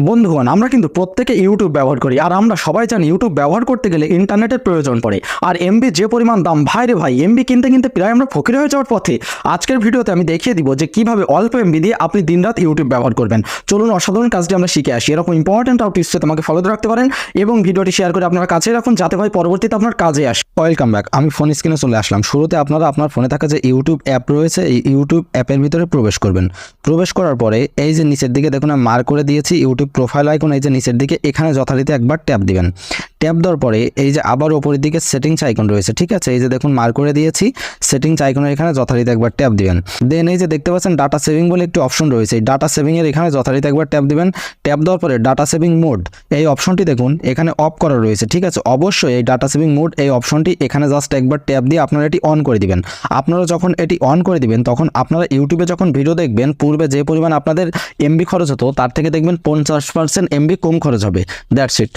বন্ধুগণ, আমরা কিন্তু প্রত্যেকে ইউটিউব ব্যবহার করি, আর আমরা সবাই জানি ইউটিউব ব্যবহার করতে গেলে ইন্টারনেটের প্রয়োজন পড়ে। আর এমবি যে পরিমাণ দাম, ভাই রে ভাই, এমবি কিনতে কিনতে প্রায় আমরা ফকির হয়ে যাওয়ার পথে। আজকের ভিডিওতে আমি দেখিয়ে দিব যে কিভাবে অল্প এমবি দিয়ে আপনি দিনরাত ইউটিউব ব্যবহার করবেন। চলুন অসাধারণ কাজটি আমরা শিখে আসি। এরকম ইম্পর্টেন্ট আউট টিপস তোমাকে ফলো রাখতে পারেন এবং ভিডিওটি শেয়ার করে আপনার কাছে রাখুন, যাতে ভাই পরবর্তীতে আপনার কাজে আসে। ওয়েলকাম ব্যাক, আমি ফোন স্ক্রিনে চলে আসলাম। শুরুতে আপনারা আপনার ফোনে থাকা যে ইউটিউব অ্যাপ রয়েছে, এই ইউটিউব অ্যাপের ভিতরে প্রবেশ করবেন। প্রবেশ করার পরে এই যে নিচের দিকে দেখুন আমি মার্ক করে দিয়েছি ইউটিউব প্রোফাইল আইকন, এই যে নিচের দিকে, এখানে যথারীতি একবার ট্যাপ দিবেন। ট্যাপ দেওয়ার পরে এই যে আবার উপরের দিকে সেটিংস আইকন রয়েছে, ঠিক আছে, এই যে দেখুন মার্ক করে দিয়েছি সেটিংস আইকনের এখানে যথারীতি একবার ট্যাপ দিবেন। দেন এই যে দেখতে পাচ্ছেন ডাটা সেভিং বলে একটি অপশন রয়েছে, এই ডাটা সেভিংয়ের এখানে যথারীতি একবার ট্যাপ দিবেন। ট্যাপ দেওয়ার পরে ডাটা সেভিং মোড এই অপশনটি দেখুন এখানে অফ করা রয়েছে, ঠিক আছে। অবশ্যই এই ডাটা সেভিং মোড এই অপশনটি এখানে জাস্ট একবার ট্যাপ দিয়ে আপনারা এটি অন করে দিবেন। আপনারা যখন এটি অন করে দিবেন তখন আপনারা ইউটিউবে যখন ভিডিও দেখবেন, পূর্বে যে পরিমাণ আপনাদের এমবি খরচ হতো তার থেকে দেখবেন 50% এমবি কম খরচ হবে। That's it.